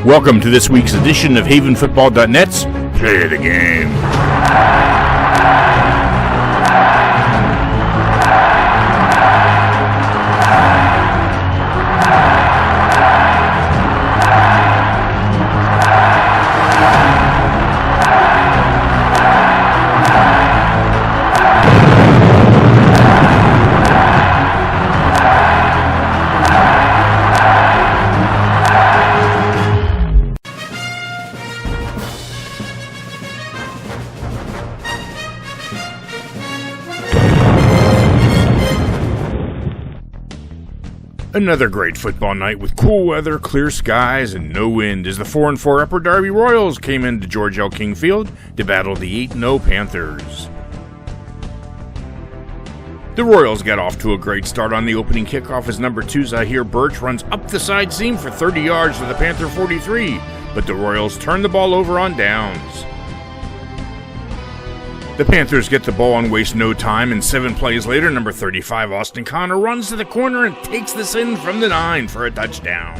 Welcome to this week's edition of HavenFootball.net's Play the Game. Another great football night with cool weather, clear skies, and no wind as the 4-4 Upper Darby Royals came into George L. King Field to battle the 8-0 Panthers. The Royals got off to a great start on the opening kickoff as number 2 Zahir Birch runs up the side seam for 30 yards to the Panther 43, but the Royals turn the ball over on downs. The Panthers get the ball and waste no time, and 7 plays later, number 35 Austin Connor runs to the corner and takes this in from the 9 for a touchdown.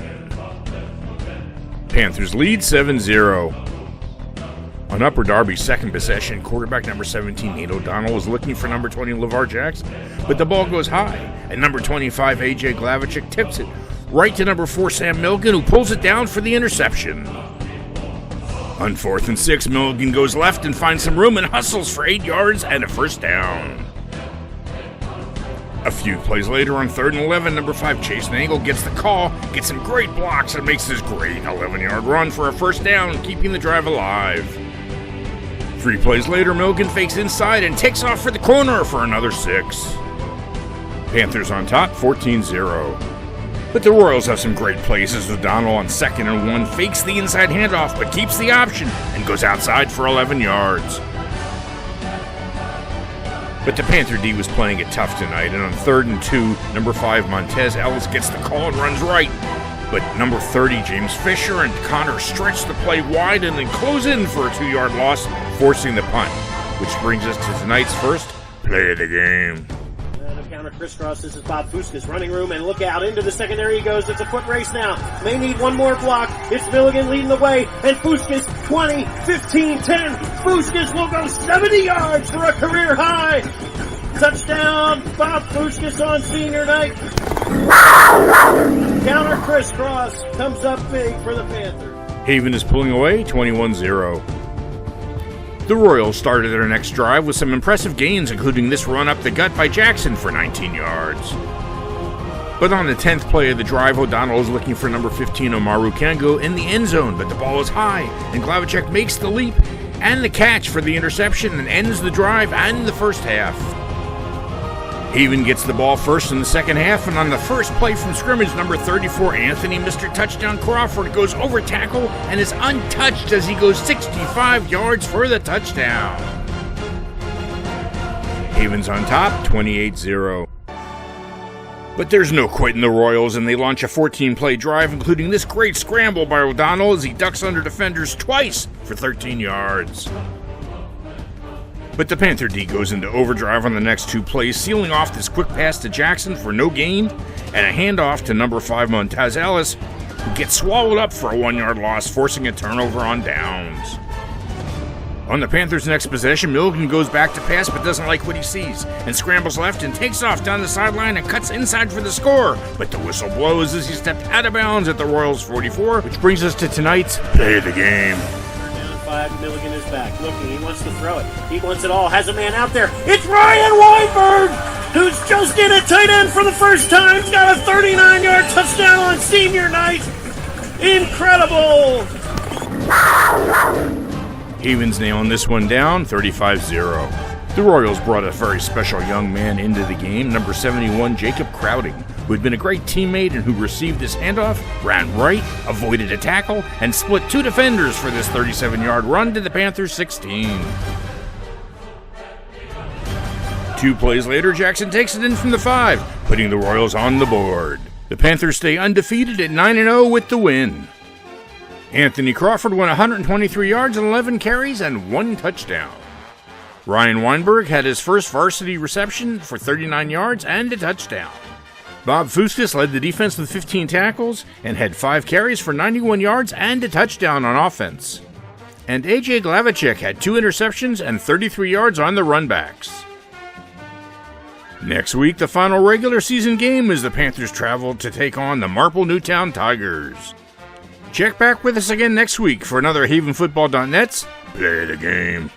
Panthers lead 7-0. On Upper Darby's second possession, quarterback number 17 Nate O'Donnell was looking for number 20 LeVar Jackson, but the ball goes high, and number 25 AJ Glavicek tips it right to number 4 Sam Milligan, who pulls it down for the interception. On 4th and 6, Milligan goes left and finds some room and hustles for 8 yards and a first down. A few plays later on 3rd and 11, number 5 Chase Nangle gets the call, gets some great blocks, and makes this great 11-yard run for a first down, keeping the drive alive. 3 plays later, Milligan fakes inside and takes off for the corner for another 6. Panthers on top, 14-0. But the Royals have some great plays as O'Donnell on 2nd and 1 fakes the inside handoff but keeps the option and goes outside for 11 yards. But the Panther D was playing it tough tonight, and on 3rd and 2, number 5 Montez Ellis gets the call and runs right. But number 30 James Fisher and Connor stretch the play wide and then close in for a 2-yard loss, forcing the punt, which brings us to tonight's first play of the game. Counter crisscross. This is Bob Fuskas running room, and look out into the secondary he goes. It's a foot race now. May need one more block. It's Milligan leading the way, and Fuskas 20, 15, 10. Fuskas will go 70 yards for a career high. Touchdown, Bob Fuskas on senior night. Counter crisscross comes up big for the Panthers. Haven is pulling away 21-0. The Royals started their next drive with some impressive gains, including this run up the gut by Jackson for 19 yards. But on the 10th play of the drive, O'Donnell is looking for number 15 Omaru Kango in the end zone, but the ball is high, and Glavicek makes the leap and the catch for the interception and ends the drive and the first half. Haven gets the ball first in the second half, and on the first play from scrimmage, number 34 Anthony Mr. Touchdown Crawford goes over tackle and is untouched as he goes 65 yards for the touchdown. Haven's on top, 28-0. But there's no quitting the Royals, and they launch a 14-play drive, including this great scramble by O'Donnell as he ducks under defenders twice for 13 yards. But the Panther D goes into overdrive on the next 2 plays, sealing off this quick pass to Jackson for no gain, and a handoff to number 5 Montez Ellis, who gets swallowed up for a 1-yard loss, forcing a turnover on downs. On the Panthers' next possession, Milligan goes back to pass but doesn't like what he sees, and scrambles left and takes off down the sideline and cuts inside for the score, but the whistle blows as he stepped out of bounds at the Royals' 44, which brings us to tonight's Play of the Game. 5, Milligan is back, looking, he wants to throw it, he wants it all, has a man out there, it's Ryan Weinberg, who's just in at tight end for the first time, he's got a 39-yard touchdown on senior night, incredible! Haven's nailing this one down, 35-0. The Royals brought a very special young man into the game, number 71 Jacob Crowding, who had been a great teammate and who received this handoff, ran right, avoided a tackle, and split 2 defenders for this 37-yard run to the Panthers' 16. 2 plays later, Jackson takes it in from the 5, putting the Royals on the board. The Panthers stay undefeated at 9-0 with the win. Anthony Crawford went 123 yards and 11 carries and 1 touchdown. Ryan Weinberg had his first varsity reception for 39 yards and a touchdown. Bob Fuskas led the defense with 15 tackles and had 5 carries for 91 yards and a touchdown on offense. And AJ Glavacek had 2 interceptions and 33 yards on the runbacks. Next week, the final regular season game as the Panthers travel to take on the Marple Newtown Tigers. Check back with us again next week for another HavenFootball.net's Play the Game.